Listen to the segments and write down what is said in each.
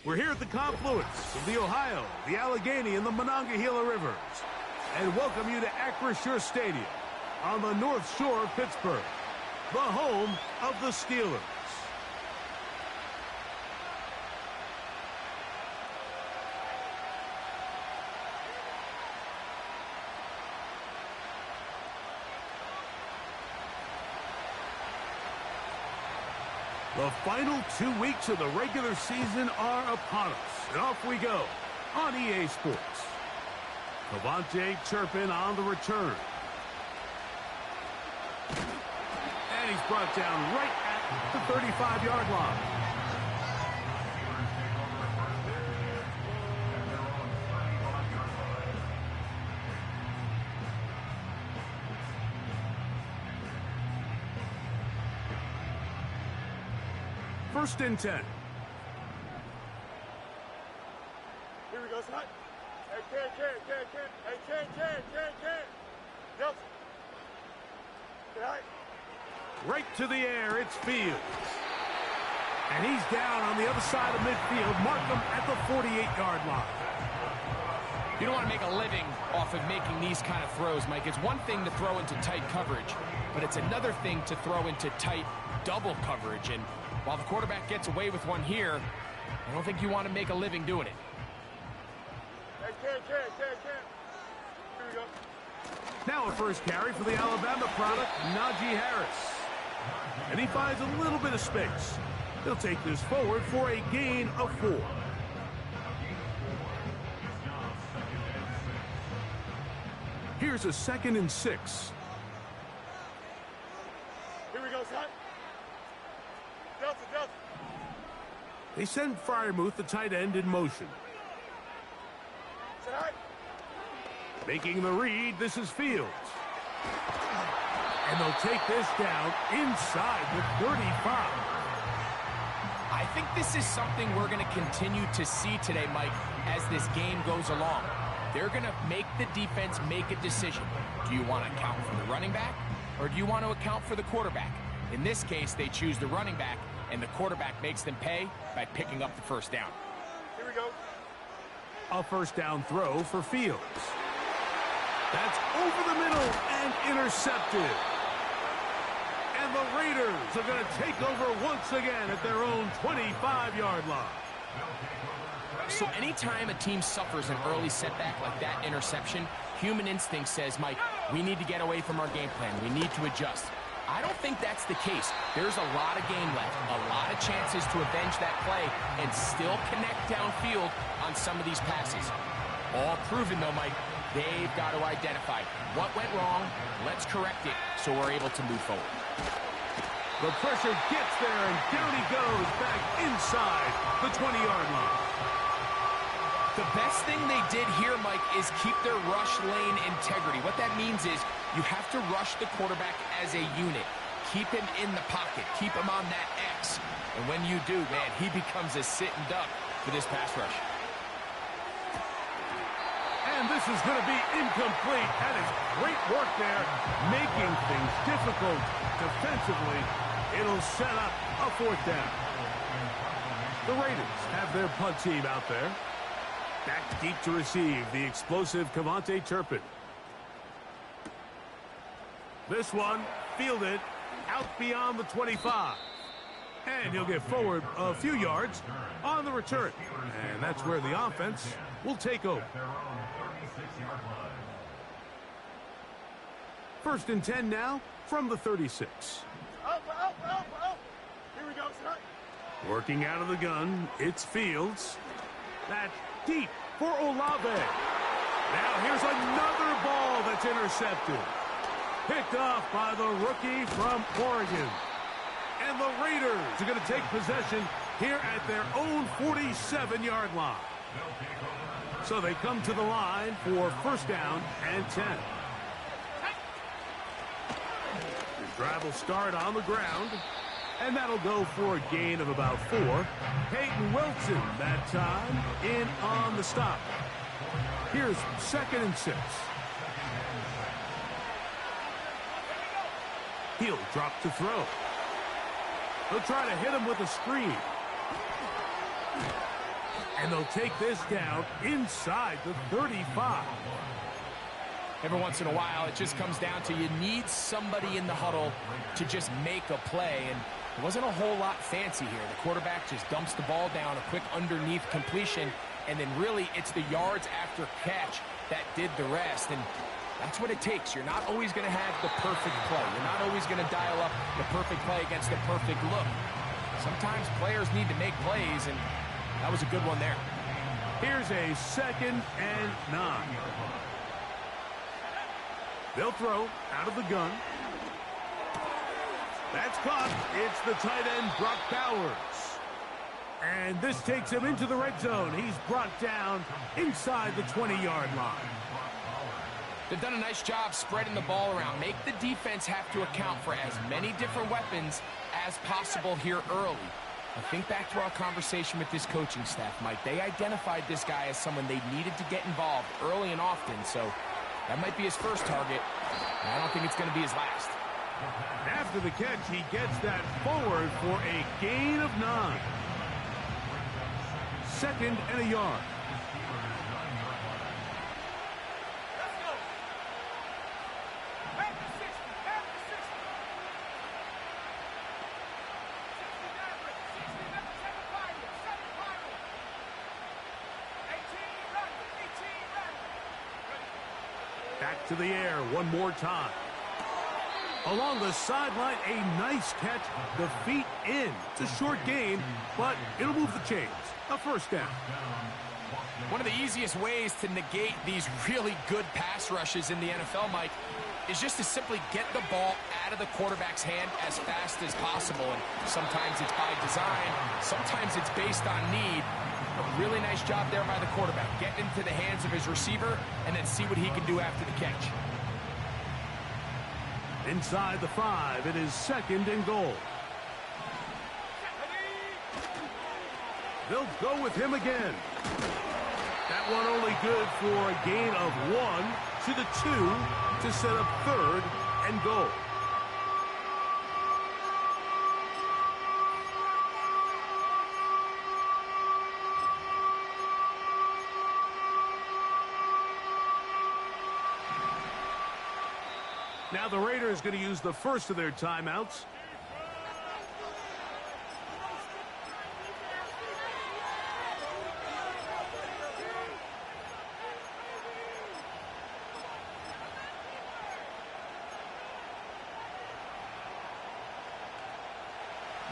We're here at the confluence of the Ohio, the Allegheny, and the Monongahela Rivers, and welcome you to Acrisure Stadium on the North Shore of Pittsburgh, the home of the Steelers. The final 2 weeks of the regular season are upon us, and off we go on EA Sports. Cavante Turpin on the return. And he's brought down right at the 35-yard line. First and 10. Here we go, son. Hey, Ken. Nelson. Get high. Right to the air, it's Fields. And he's down on the other side of midfield. Mark him at the 48-yard line. You don't want to make a living off of making these kind of throws, Mike. It's one thing to throw into tight coverage, but it's another thing to throw into tight double coverage. And while the quarterback gets away with one here, I don't think you want to make a living doing it. Hey, Ken. Here we go. Now a first carry for the Alabama product, Najee Harris. And he finds a little bit of space. He'll take this forward for a gain of 4. Here's a 2nd and 6. Here we go, son. Delta. They send Freiermuth, the tight end, in motion. Sit high. Making the read, this is Fields. And they'll take this down inside the 35. I think this is something we're going to continue to see today, Mike, as this game goes along. They're going to make the defense make a decision. Do you want to account for the running back, or do you want to account for the quarterback? In this case, they choose the running back, and the quarterback makes them pay by picking up the first down. Here we go. A first down throw for Fields. That's over the middle and intercepted. And the Raiders are going to take over once again at their own 25-yard line. So anytime a team suffers an early setback like that interception, human instinct says, Mike, we need to get away from our game plan. We need to adjust. I don't think that's the case. There's a lot of game left, a lot of chances to avenge that play and still connect downfield on some of these passes. All proven, though, Mike. They've got to identify what went wrong. Let's correct it so we're able to move forward. The pressure gets there, and down he goes back inside the 20-yard line. The best thing they did here, Mike, is keep their rush lane integrity. What that means is you have to rush the quarterback as a unit. Keep him in the pocket. Keep him on that X. And when you do, man, he becomes a sitting duck for this pass rush. And this is going to be incomplete. That is great work there, making things difficult defensively. It'll set up a 4th down. The Raiders have their punt team out there. Back deep to receive the explosive Cavante Turpin. This one fielded out beyond the 25. And he'll get forward a few yards on the return. And that's where the offense will take over. 1st and 10 now from the 36. Up. Here we go, son. Working out of the gun, it's Fields. That's deep for Olave. Now here's another ball that's intercepted. Picked off by the rookie from Oregon. And the Raiders are going to take possession here at their own 47-yard line. So they come to the line for 1st down and 10. The drive will start on the ground. And that'll go for a gain of about 4. Peyton Wilson that time in on the stop. Here's 2nd and 6. He'll drop to throw. He'll try to hit him with a screen. And they'll take this down inside the 35. Every once in a while, it just comes down to you need somebody in the huddle to just make a play. And it wasn't a whole lot fancy here. The quarterback just dumps the ball down, a quick underneath completion, and then really it's the yards after catch that did the rest. And that's what it takes. You're not always going to have the perfect play. You're not always going to dial up the perfect play against the perfect look. Sometimes players need to make plays, and that was a good one there. Here's a 2nd and 9. They'll throw out of the gun. That's caught. It's the tight end, Brock Bowers. And this takes him into the red zone. He's brought down inside the 20-yard line. They've done a nice job spreading the ball around. Make the defense have to account for as many different weapons as possible here early. I think back to our conversation with this coaching staff, Mike. They identified this guy as someone they needed to get involved early and often, so that might be his first target. I don't think it's going to be his last. After the catch, he gets that forward for a gain of 9. 2nd and a yard. Back to the air one more time. Along the sideline, a nice catch. The feet in. It's a short gain, but it'll move the chains. A first down. One of the easiest ways to negate these really good pass rushes in the NFL, Mike, is just to simply get the ball out of the quarterback's hand as fast as possible. And sometimes it's by design. Sometimes it's based on need. A really nice job there by the quarterback. Get into the hands of his receiver and then see what he can do after the catch. Inside the 5, it is 2nd and goal. They'll go with him again. That one only good for a gain of 1 to the 2 to set up 3rd and goal. Now the Raiders going to use the first of their timeouts.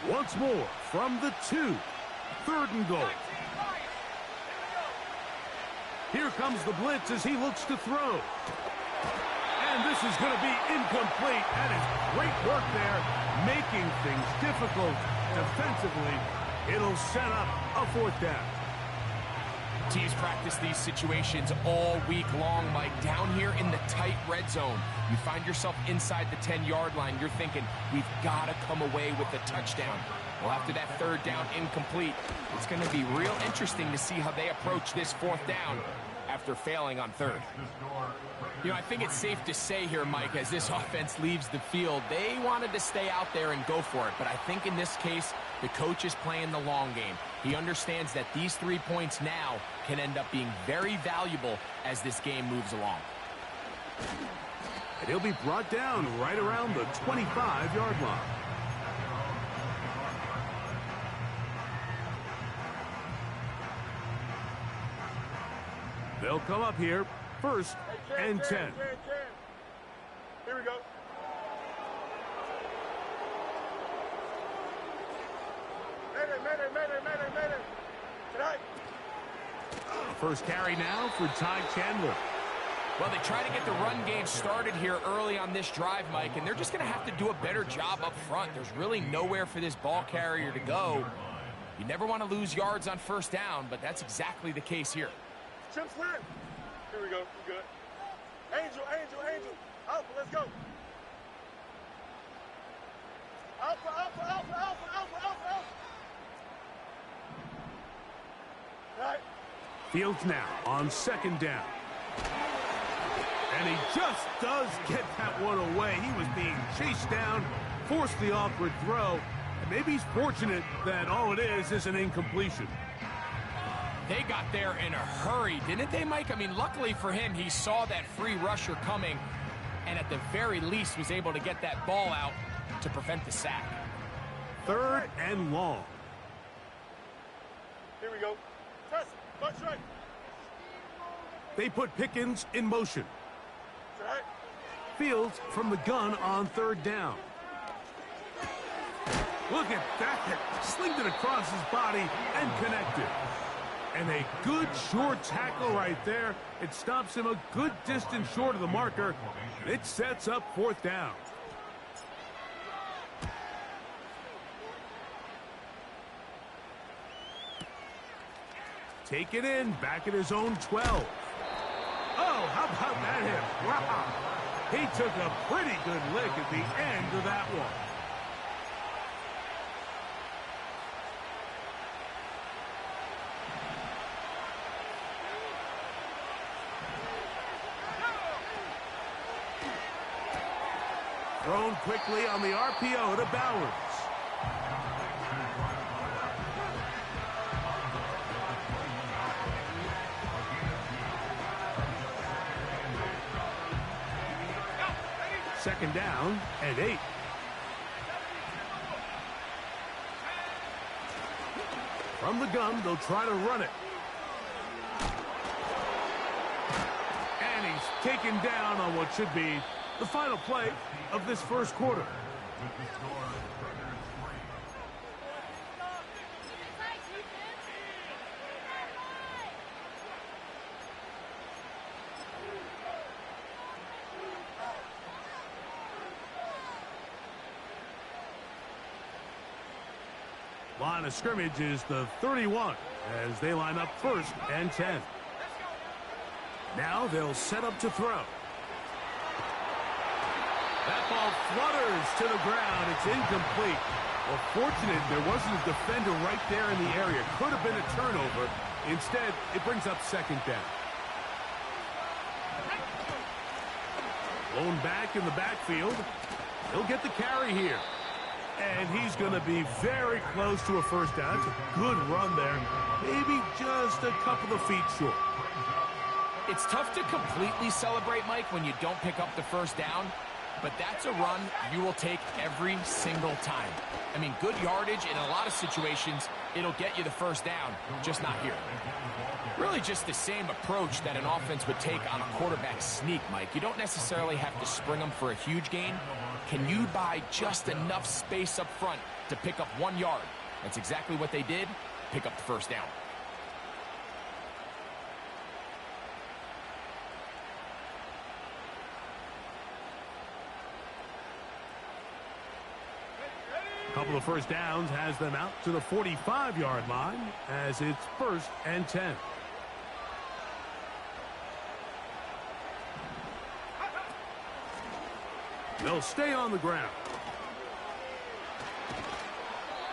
Once more from the 2. 3rd and goal. Here comes the blitz as he looks to throw. And this is going to be incomplete. That is great work there, making things difficult defensively. It'll set up a 4th down. Teams practice these situations all week long, Mike. Down here in the tight red zone, you find yourself inside the 10-yard line. You're thinking, we've got to come away with a touchdown. Well, after that 3rd down incomplete, it's going to be real interesting to see how they approach this 4th down after failing on 3rd. You know, I think it's safe to say here, Mike, as this offense leaves the field, they wanted to stay out there and go for it. But I think in this case, the coach is playing the long game. He understands that these 3 points now can end up being very valuable as this game moves along. And he'll be brought down right around the 25-yard line. They'll come up here, 1st and 10. Here we go. Mayday. Tonight. First carry now for Ty Chandler. Well, they try to get the run game started here early on this drive, Mike, and they're just going to have to do a better job up front. There's really nowhere for this ball carrier to go. You never want to lose yards on 1st down, but that's exactly the case here. Chip slam. Here we go. We good. Angel. Alpha, let's go. Alpha. Right. Fields now on 2nd down. And he just does get that one away. He was being chased down, forced the awkward throw, and maybe he's fortunate that all it is an incompletion. They got there in a hurry, didn't they, Mike? I mean, luckily for him, he saw that free rusher coming and at the very least was able to get that ball out to prevent the sack. 3rd and long. Here we go. Press. March right. They put Pickens in motion. Right. Fields from the gun on 3rd down. Look at that. Slinged it across his body and connected. And a good short tackle right there. It stops him a good distance short of the marker. It sets up 4th down. Take it in, back at his own 12. Oh, how about that hit? Wow. He took a pretty good lick at the end of that one. Thrown quickly on the RPO to Bowers. Second down and 8. From the gun, they'll try to run it. And he's taken down on what should be the final play of this first quarter. Line of scrimmage is the 31 as they line up 1st and 10. Now they'll set up to throw. That ball flutters to the ground. It's incomplete. Well, fortunate there wasn't a defender right there in the area. Could have been a turnover. Instead, it brings up 2nd down. Blown back in the backfield. He'll get the carry here. And he's going to be very close to a 1st down. It's a good run there. Maybe just a couple of feet short. It's tough to completely celebrate, Mike, when you don't pick up the 1st down. But that's a run you will take every single time. I mean, good yardage in a lot of situations, it'll get you the 1st down, just not here. Really just the same approach that an offense would take on a quarterback sneak, Mike. You don't necessarily have to spring them for a huge gain. Can you buy just enough space up front to pick up 1 yard? That's exactly what they did. Pick up the 1st down. Couple of 1st downs has them out to the 45-yard line as it's 1st and 10. They'll stay on the ground.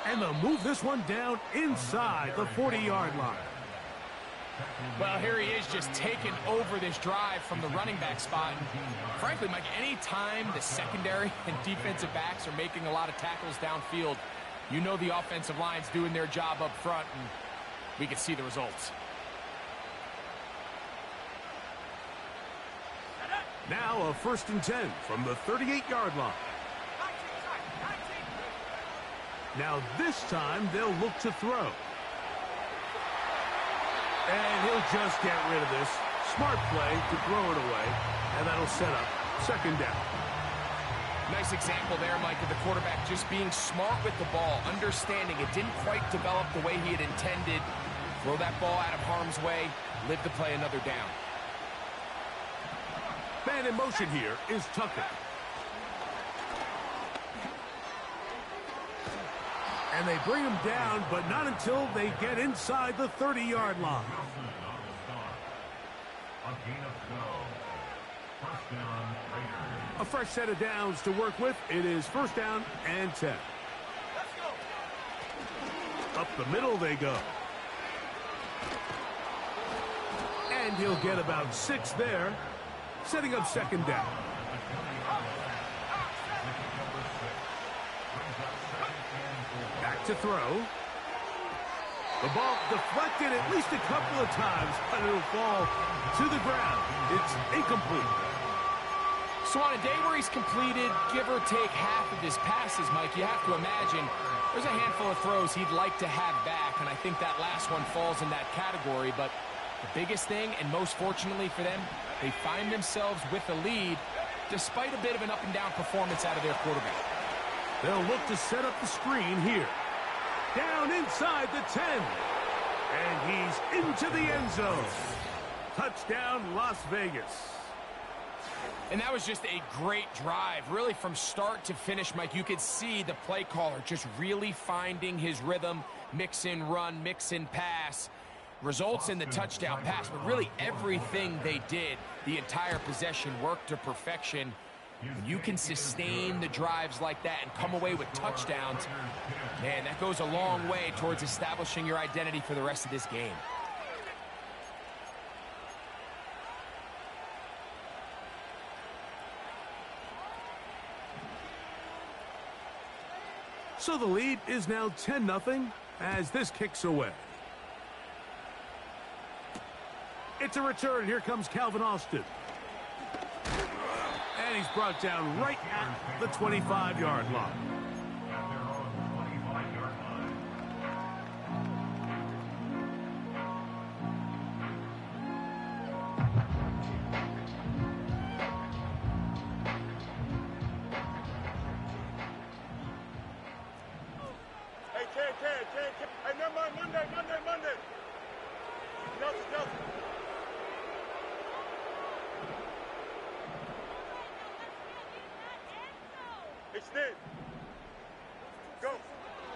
And they'll move this one down inside the 40-yard line. Well, here he is just taking over this drive from the running back spot. And frankly, Mike, any time the secondary and defensive backs are making a lot of tackles downfield, you know the offensive line's doing their job up front, and we can see the results. Now a 1st and 10 from the 38-yard line. Now this time they'll look to throw. And he'll just get rid of this. Smart play to throw it away. And that'll set up 2nd down. Nice example there, Mike, of the quarterback just being smart with the ball, understanding it didn't quite develop the way he had intended. Throw that ball out of harm's way, live to play another down. Man in motion here is Tucker. And they bring him down, but not until they get inside the 30-yard line. A fresh set of downs to work with. It is 1st down and 10. Up the middle they go. And he'll get about 6 there, setting up 2nd down. Back to throw. The ball deflected at least a couple of times, but it'll fall to the ground. It's incomplete. So on a day where he's completed, give or take half of his passes, Mike, you have to imagine there's a handful of throws he'd like to have back, and I think that last one falls in that category. But the biggest thing, and most fortunately for them, they find themselves with a lead despite a bit of an up-and-down performance out of their quarterback. They'll look to set up the screen here. Down inside the 10. And he's into the end zone. Touchdown, Las Vegas. And that was just a great drive. Really, from start to finish, Mike, you could see the play caller just really finding his rhythm, mix in run, mix in pass. Results in the touchdown pass, but really everything they did, the entire possession, worked to perfection. When you can sustain the drives like that and come away with touchdowns, man, that goes a long way towards establishing your identity for the rest of this game. So the lead is now 10-0 as this kicks away. It's a return. Here comes Calvin Austin. And he's brought down right at the 25-yard line. Hey, never mind, Monday. Nelson. Extend. Go.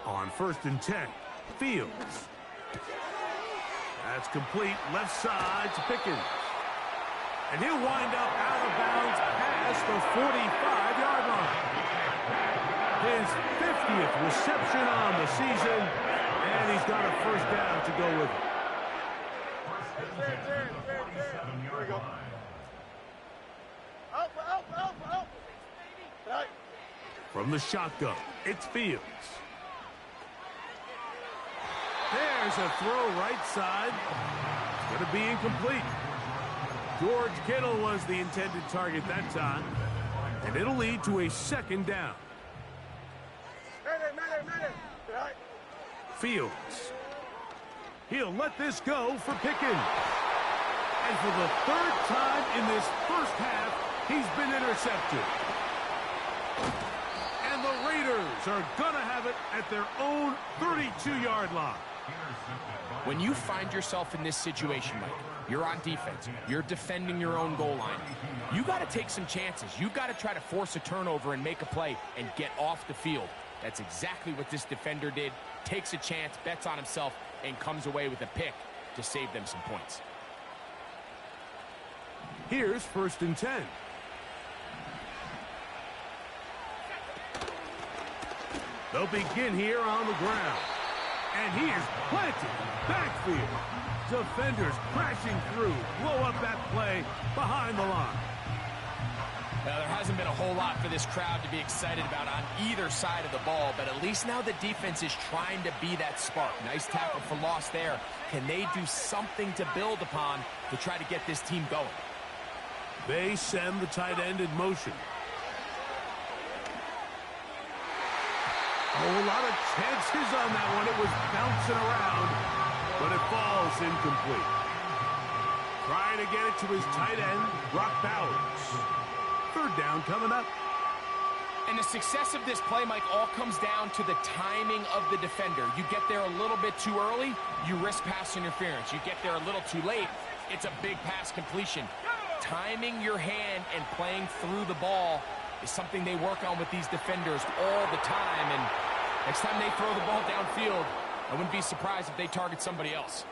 On 1st and 10, Fields. That's complete, left side to Pickens. And he'll wind up out of bounds past the 45-yard line. His 50th reception on the season, and he's got a first down to go with it. Here we go. Out. Right. From the shotgun, it's Fields. There's a throw right side. It's going to be incomplete. George Kittle was the intended target that time, and it'll lead to a 2nd down. Madden. Right. Fields. He'll let this go for Pickens. And for the 3rd time in this first half, he's been intercepted. And the Raiders are going to have it at their own 32-yard line. When you find yourself in this situation, Mike, you're on defense, you're defending your own goal line, you got to take some chances. You got to try to force a turnover and make a play and get off the field. That's exactly what this defender did. Takes a chance, bets on himself, and comes away with a pick to save them some points. Here's 1st and 10. They'll begin here on the ground. And he is planted. Backfield. Defenders crashing through. Blow up that play behind the line. Now, there hasn't been a whole lot for this crowd to be excited about on either side of the ball, but at least now the defense is trying to be that spark. Nice tackle for loss there. Can they do something to build upon to try to get this team going? They send the tight end in motion. Oh, a lot of chances on that one. It was bouncing around, but it falls incomplete. Trying to get it to his tight end, Brock Bowers. 3rd down coming up. And the success of this play, Mike, all comes down to the timing of the defender. You get there a little bit too early, you risk pass interference. You get there a little too late, it's a big pass completion. Timing your hand and playing through the ball is something they work on with these defenders all the time. And next time they throw the ball downfield, I wouldn't be surprised if they target somebody else.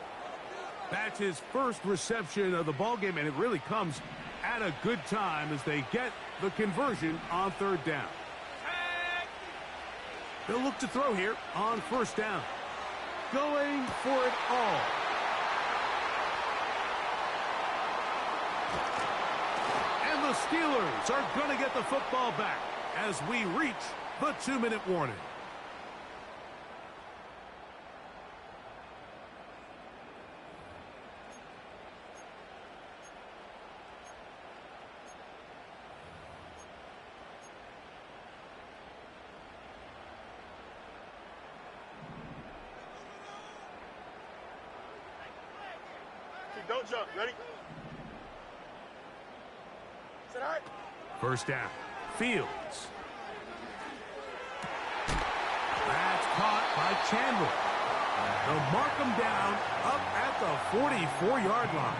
That's his first reception of the ballgame, and it really comes at a good time as they get the conversion on 3rd down. They'll look to throw here on 1st down. Going for it all. And the Steelers are going to get the football back as we reach the 2-minute warning. Don't jump. Ready? Sit high. First down. Fields. That's caught by Chandler. They'll mark him down up at the 44-yard line.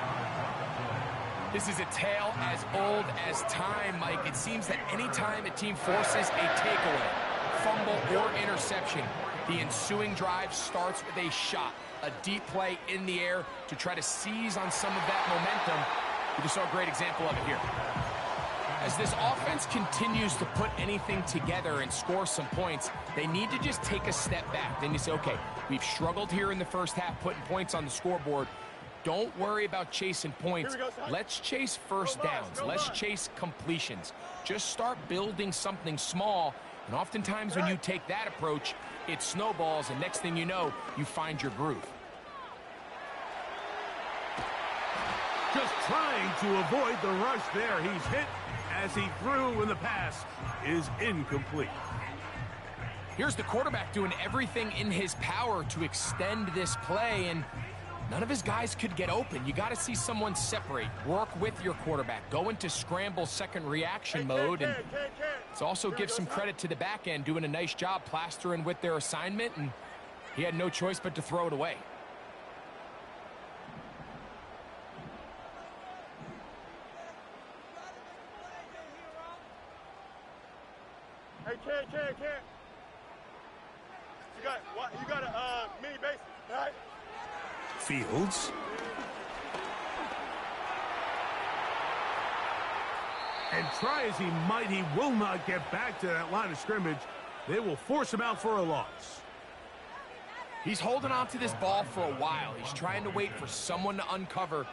This is a tale as old as time, Mike. It seems that any time a team forces a takeaway, fumble, or interception, the ensuing drive starts with a shot, a deep play in the air to try to seize on some of that momentum. We just saw a great example of it here. As this offense continues to put anything together and score some points, they need to just take a step back. Then you say, okay, we've struggled here in the first half putting points on the scoreboard. Don't worry about chasing points. Let's chase first downs. Let's chase completions. Just start building something small. And oftentimes when you take that approach, it snowballs, and next thing you know, you find your groove. Just trying to avoid the rush there. He's hit as he threw, and the pass is incomplete. Here's the quarterback doing everything in his power to extend this play, and none of his guys could get open. You got to see someone separate, work with your quarterback, go into scramble second reaction mode, and let's also give some credit to the back end doing a nice job plastering with their assignment, and he had no choice but to throw it away. Hey, Ken. You got a mini base, right? Fields. And try as he might, he will not get back to that line of scrimmage. They will force him out for a loss. He's holding on to this ball for a while. He's trying to wait for someone to uncover,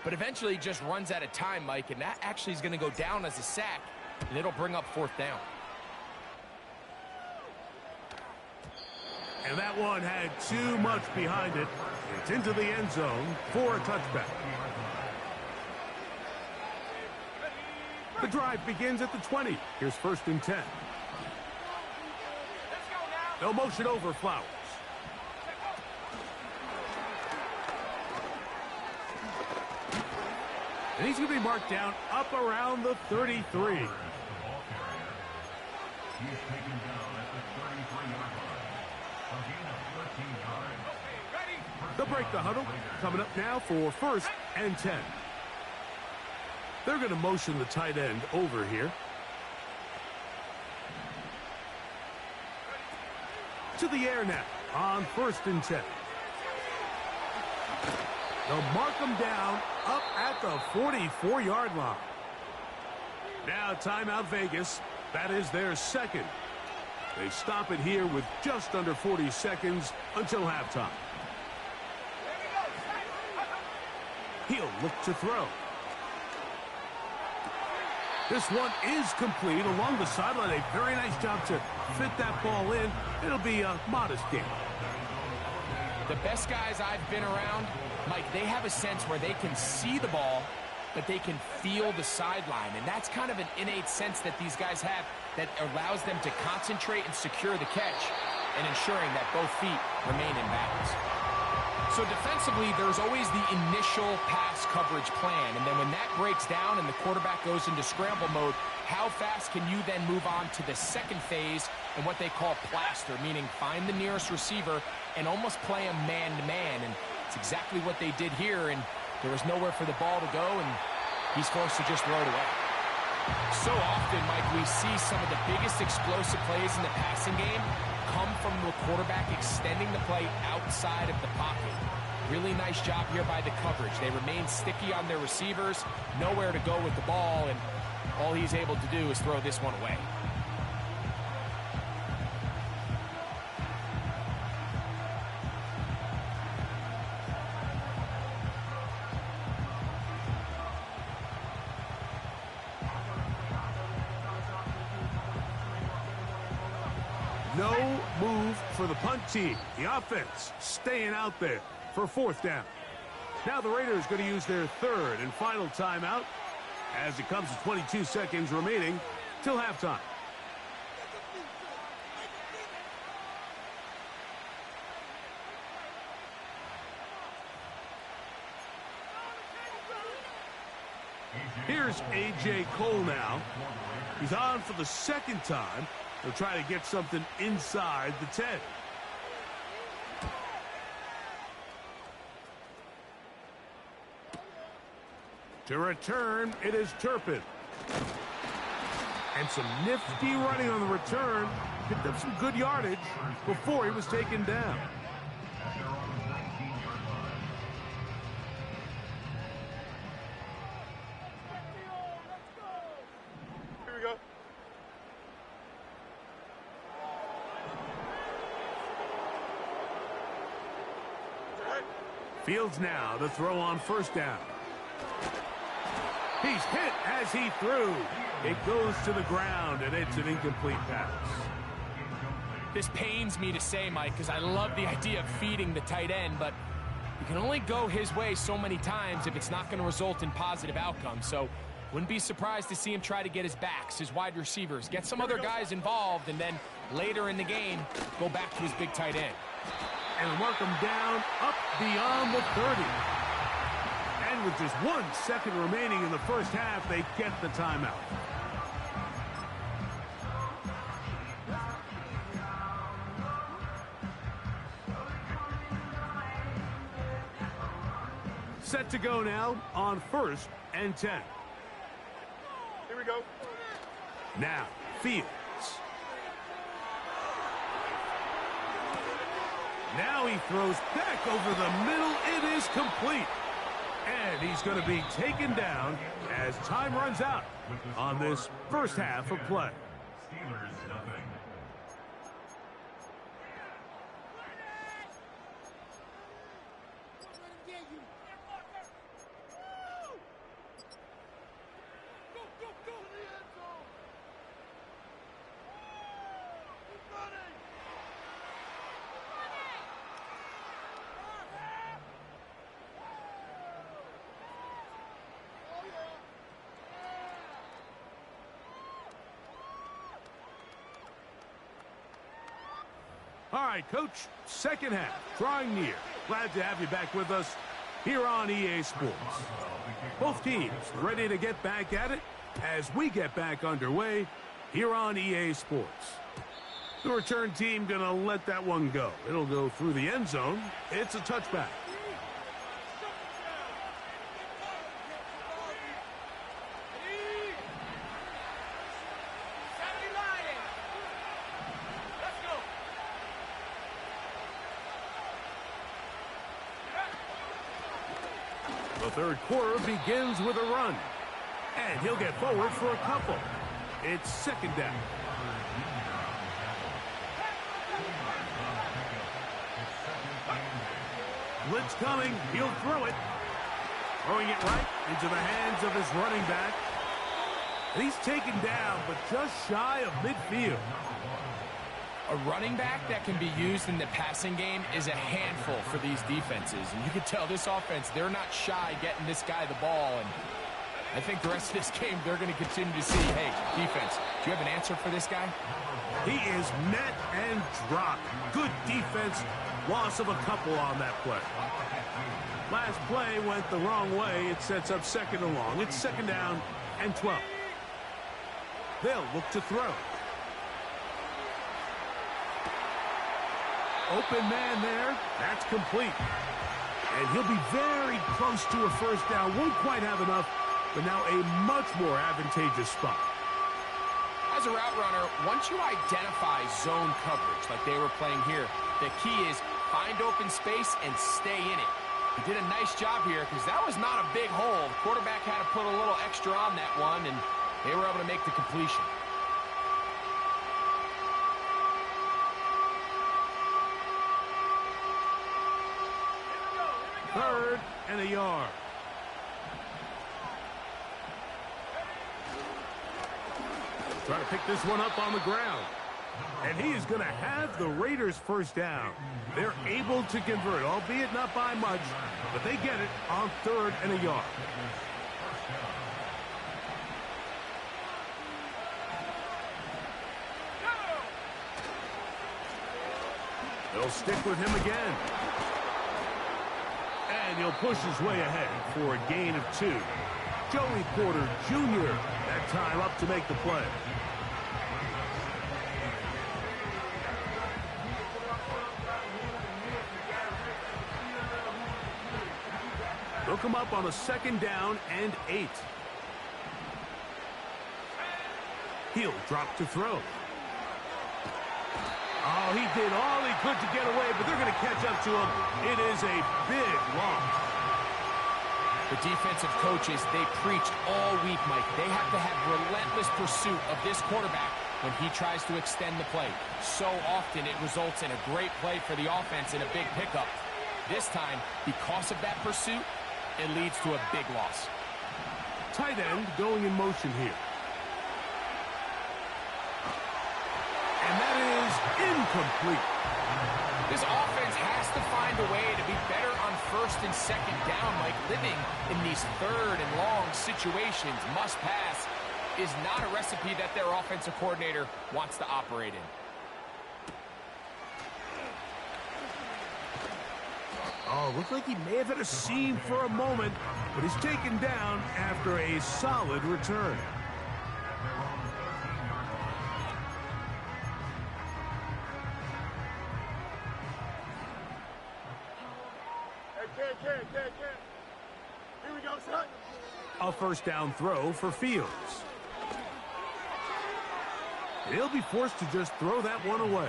but eventually he just runs out of time, Mike, and that actually is going to go down as a sack, and it'll bring up fourth down. And that one had too much behind it. It's into the end zone for a touchback. The drive begins at the 20. Here's first and 10. They'll motion over Flowers. And he's going to be marked down up around the 33. They'll break the huddle. Coming up now for first and 10. They're going to motion the tight end over here. To the air now on first and 10. They'll mark them down up at the 44-yard line. Now timeout Vegas. That is their second. They stop it here with just under 40 seconds until halftime. He'll look to throw. This one is complete along the sideline. A very nice job to fit that ball in. It'll be a modest gain. The best guys I've been around, Mike, they have a sense where they can see the ball, but they can feel the sideline. And that's kind of an innate sense that these guys have that allows them to concentrate and secure the catch and ensuring that both feet remain in balance. So defensively, there's always the initial pass coverage plan, and then when that breaks down and the quarterback goes into scramble mode, how fast can you then move on to the second phase and what they call plaster, meaning find the nearest receiver and almost play him man-to-man, and it's exactly what they did here, and there was nowhere for the ball to go, and he's forced to just throw it away. So often, Mike, we see some of the biggest explosive plays in the passing game come from the quarterback extending the play outside of the pocket. Really nice job here by the coverage. They remain sticky on their receivers, nowhere to go with the ball, and all he's able to do is throw this one away. No move for the punt team. The offense staying out there for fourth down. Now the Raiders going to use their third and final timeout as it comes to 22 seconds remaining till halftime. Here's A.J. Cole now. He's on for the second time. He'll try to get something inside the 10. To return, it is Turpin. And some nifty running on the return. Picked up some good yardage before he was taken down. Here we go. Fields now to throw on first down. He's hit as he threw. It goes to the ground, and it's an incomplete pass. This pains me to say, Mike, because I love the idea of feeding the tight end, but you can only go his way so many times if it's not going to result in positive outcomes. So wouldn't be surprised to see him try to get his backs, his wide receivers, get some other guys involved, and then later in the game, go back to his big tight end. And work him down up beyond the 30. And with just 1 second remaining in the first half, they get the timeout. Set to go now on 1st and 10. Here we go. Now, Fields. Now he throws back over the middle. It is complete. And he's going to be taken down as time runs out on this first half of play. Steelers nothing. All right, Coach, second half, drawing near. Glad to have you back with us here on EA Sports. Both teams ready to get back at it as we get back underway here on EA Sports. The return team going to let that one go. It'll go through the end zone. It's a touchback. The third quarter begins with a run. And he'll get forward for a couple. It's second down. Blitz coming. He'll throw it. Throwing it right into the hands of his running back. And he's taken down, but just shy of midfield. A running back that can be used in the passing game is a handful for these defenses. And you can tell this offense, they're not shy getting this guy the ball. And I think the rest of this game, they're going to continue to see, hey, defense, do you have an answer for this guy? He is met and dropped. Good defense. Loss of a couple on that play. Last play went the wrong way. It sets up second and long. It's second down and 12. They'll look to throw. Open man there. That's complete. And he'll be very close to a first down. Won't quite have enough, but now a much more advantageous spot. As a route runner, once you identify zone coverage like they were playing here, the key is find open space and stay in it. He did a nice job here because that was not a big hole. The quarterback had to put a little extra on that one, and they were able to make the completion. Third and a yard. Trying to pick this one up on the ground. And he is going to have the Raiders first down. They're able to convert, albeit not by much, but they get it on third and a yard. They'll stick with him again. And he'll push his way ahead for a gain of 2. Joey Porter Jr. that time up to make the play. They'll come up on a 2nd down and 8. He'll drop to throw. Oh, he did all he could to get away, but they're going to catch up to him. It is a big loss. The defensive coaches, they preach all week, Mike. They have to have relentless pursuit of this quarterback when he tries to extend the play. So often it results in a great play for the offense and a big pickup. This time, because of that pursuit, it leads to a big loss. Tight end going in motion here. And that is incomplete. This offense has to find a way to be better on 1st and 2nd down, Mike. Living in these 3rd and long situations, must pass, is not a recipe that their offensive coordinator wants to operate in. Oh, looked like he may have hit a seam for a moment, but he's taken down after a solid return. Here we go, son. A 1st down throw for Fields. He'll be forced to just throw that one away.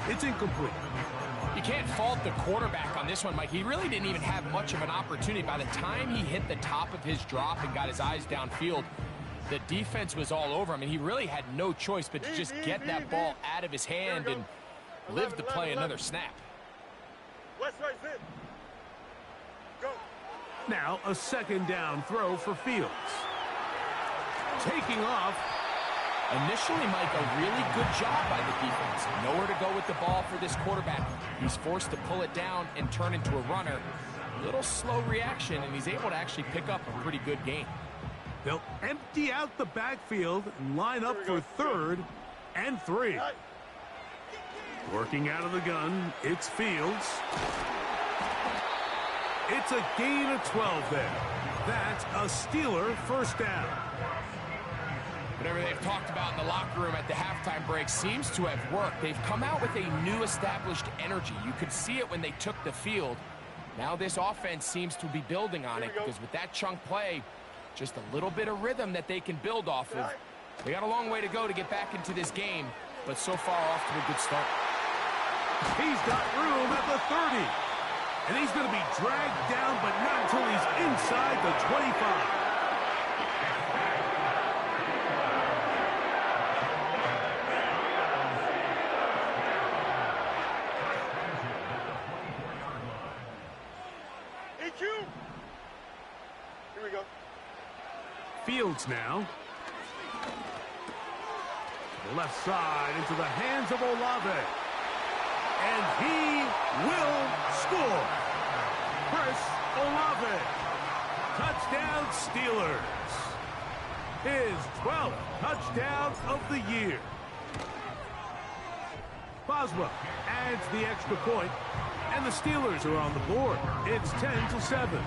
It's incomplete. You can't fault the quarterback on this one, Mike. He really didn't even have much of an opportunity. By the time he hit the top of his drop and got his eyes downfield, the defense was all over him, and he really had no choice but to just get that ball out of his hand and live to play another snap. West right zip. Go. Now a 2nd down throw for Fields. Taking off. Initially, Mike, a really good job by the defense. Nowhere to go with the ball for this quarterback. He's forced to pull it down and turn into a runner. A little slow reaction, and he's able to actually pick up a pretty good gain. They'll empty out the backfield and line up for 3rd and 3. Working out of the gun, it's Fields. It's a gain of 12 there. That's a Steeler 1st down. Whatever they've talked about in the locker room at the halftime break seems to have worked. They've come out with a new established energy. You could see it when they took the field. Now this offense seems to be building on it because with that chunk play, just a little bit of rhythm that they can build off of. They got a long way to go to get back into this game, but so far off to a good start. He's got room at the 30. And he's going to be dragged down, but not until he's inside the 25. Here we go. Fields now. The left side into the hands of Olave. And he will score. Chris Olave. Touchdown Steelers. His 12th touchdown of the year. Boswell adds the extra point, and the Steelers are on the board. It's 10-7.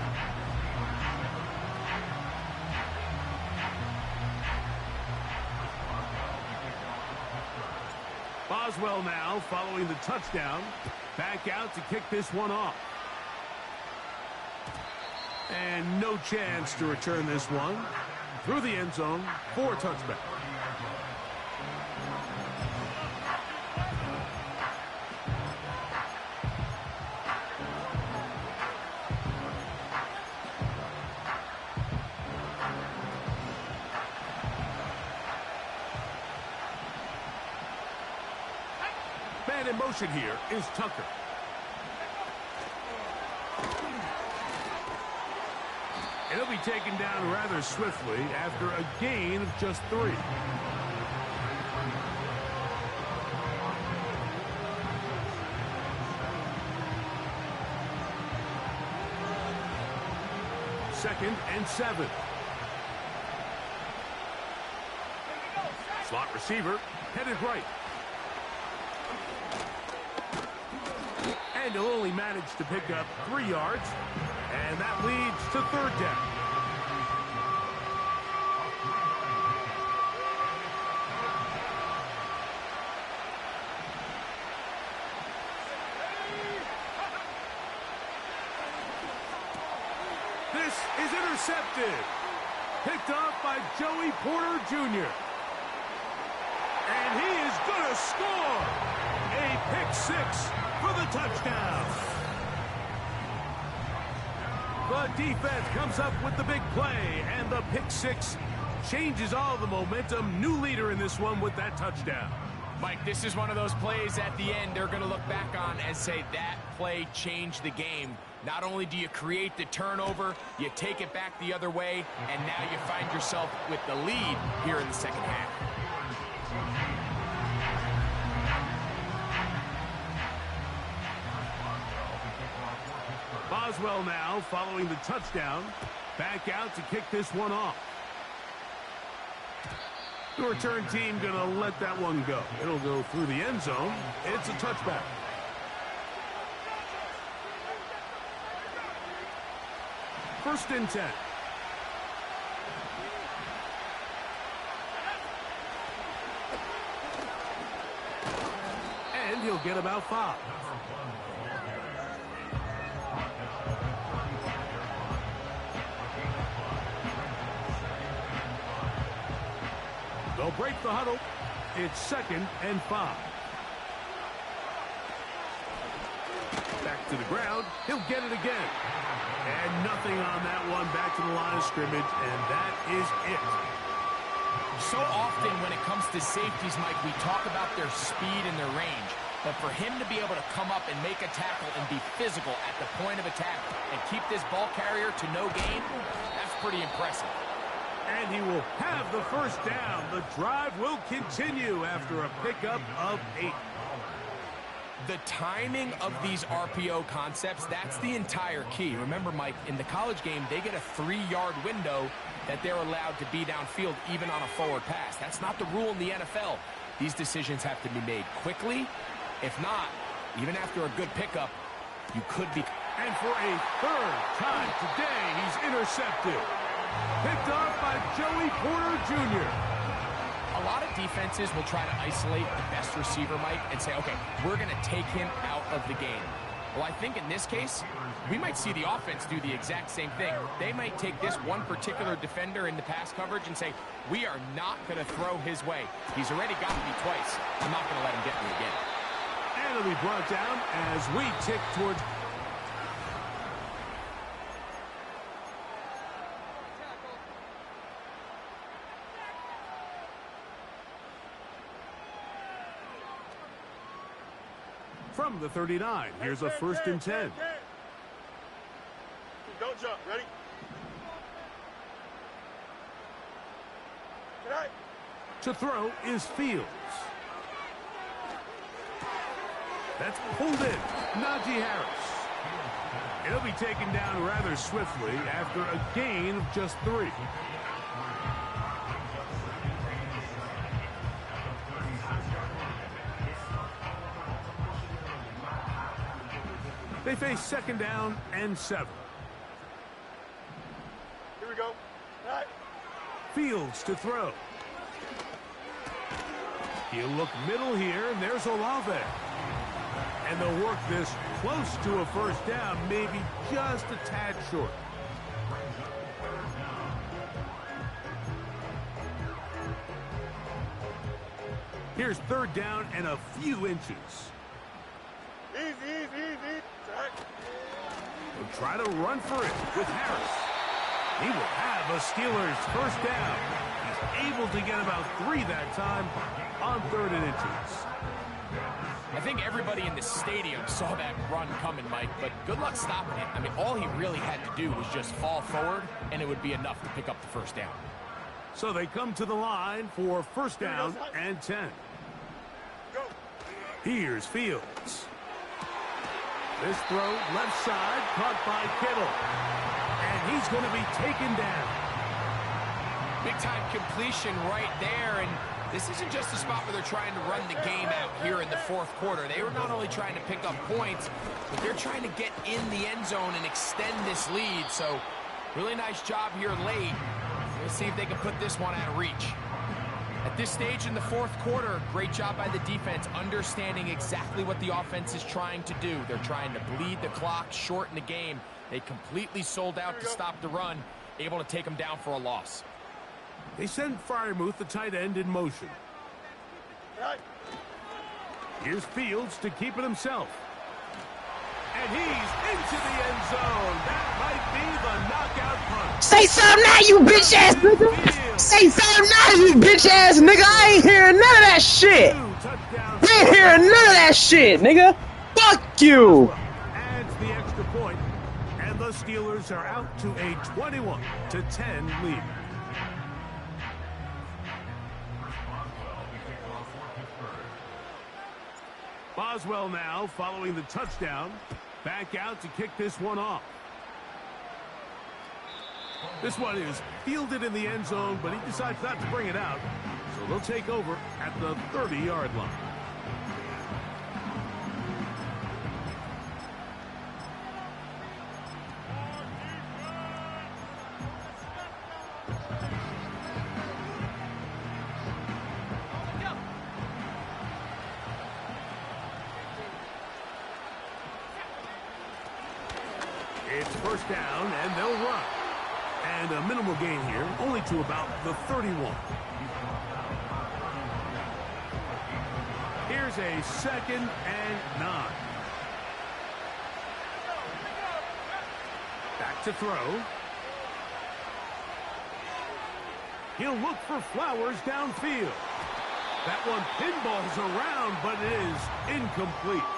Boswell now following the touchdown. Back out to kick this one off. And no chance to return this one. Through the end zone for a touchback. Man in motion here is Tucker. And he'll be taken down rather swiftly after a gain of just 3. Second and 7. Slot receiver headed right. And he'll only manage to pick up 3 yards. And that leads to 3rd down. This is intercepted. Picked up by Joey Porter Jr. And he is going to score. A pick six for the touchdown. The defense comes up with the big play, and the pick six changes all the momentum. New leader in this one with that touchdown. Mike, this is one of those plays at the end they're going to look back on and say that play changed the game. Not only do you create the turnover, you take it back the other way, and now you find yourself with the lead here in the second half. Boswell now following the touchdown. Back out to kick this one off. The return team going to let that one go. It'll go through the end zone. It's a touchback. First and 10. And he'll get about 5. They'll break the huddle. It's 2nd and 5. Back to the ground. He'll get it again. And nothing on that one. Back to the line of scrimmage, and that is it. So often when it comes to safeties, Mike, we talk about their speed and their range. But for him to be able to come up and make a tackle and be physical at the point of attack and keep this ball carrier to no gain, that's pretty impressive. And he will have the first down. The drive will continue after a pickup of 8. The timing of these RPO concepts, that's the entire key. Remember, Mike, in the college game, they get a 3-yard window that they're allowed to be downfield even on a forward pass. That's not the rule in the NFL. These decisions have to be made quickly. If not, even after a good pickup, you could be... And for a 3rd time today, he's intercepted. Picked up by Joey Porter Jr. A lot of defenses will try to isolate the best receiver, Mike, and say, okay, we're going to take him out of the game. Well, I think in this case, we might see the offense do the exact same thing. They might take this one particular defender in the pass coverage and say, we are not going to throw his way. He's already gotten me twice. I'm not going to let him get me again. And it'll be brought down as we tick towards... From the 39, here's a 1st and 10. Don't jump. Ready? To throw is Fields. That's pulled in. Najee Harris. It'll be taken down rather swiftly after a gain of just 3. They face 2nd down and 7. Here we go. All right. Fields to throw. He'll look middle here, and there's Olave. And they'll work this close to a 1st down, maybe just a tad short. Here's 3rd down and a few inches. Easy. They'll try to run for it with Harris. He will have a Steelers 1st down. He's able to get about 3 that time on 3rd and inches. I think everybody in the stadium saw that run coming, Mike, but good luck stopping it. I mean, all he really had to do was just fall forward, and it would be enough to pick up the 1st down. So they come to the line for 1st down and 10. Go. Here's Fields. This throw left side caught by Kittle. And he's going to be taken down. Big-time completion right there, and this isn't just a spot where they're trying to run the game out here in the 4th quarter. They were not only trying to pick up points, but they're trying to get in the end zone and extend this lead. So, really nice job here late. Let's see if they can put this one out of reach. At this stage in the fourth quarter, great job by the defense, understanding exactly what the offense is trying to do. They're trying to bleed the clock, shorten the game. They completely sold out to stop the run, able to take them down for a loss. They send Freiermuth, the tight end, in motion. Here's Fields to keep it himself. And he's into the end zone. That might be the knockout punch. Say something now, you bitch ass nigga. Say something now, you bitch ass nigga. I ain't hearing none of that shit. I ain't hearing none of that shit, nigga. Fuck you. Adds the extra point, and the Steelers are out to a 21-10 lead. Boswell now following the touchdown. Back out to kick this one off. This one is fielded in the end zone, but he decides not to bring it out. So they'll take over at the 30-yard line. It's first down, and they'll run. And a minimal gain here, only to about the 31. Here's a 2nd and 9. Back to throw. He'll look for Flowers downfield. That one pinballs around, but it is incomplete.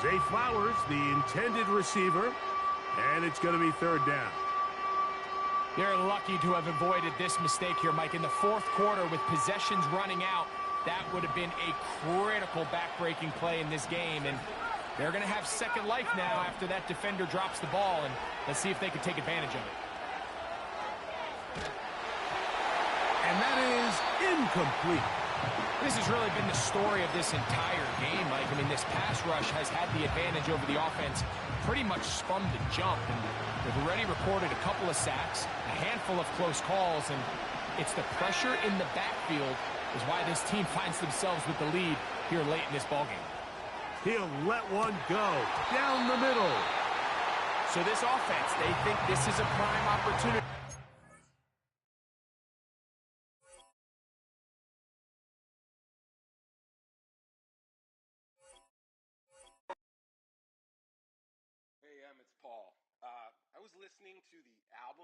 Zay Flowers, the intended receiver, and it's going to be 3rd down. They're lucky to have avoided this mistake here, Mike. In the fourth quarter, with possessions running out, that would have been a critical back-breaking play in this game. And they're going to have second life now after that defender drops the ball. And let's see if they can take advantage of it. And that is incomplete. This has really been the story of this entire game, Mike. I mean, this pass rush has had the advantage over the offense pretty much from the jump. And they've already recorded a couple of sacks, a handful of close calls, and it's the pressure in the backfield is why this team finds themselves with the lead here late in this ballgame. He'll let one go down the middle. So this offense, they think this is a prime opportunity. Hey, it's Paul. I was listening to the album.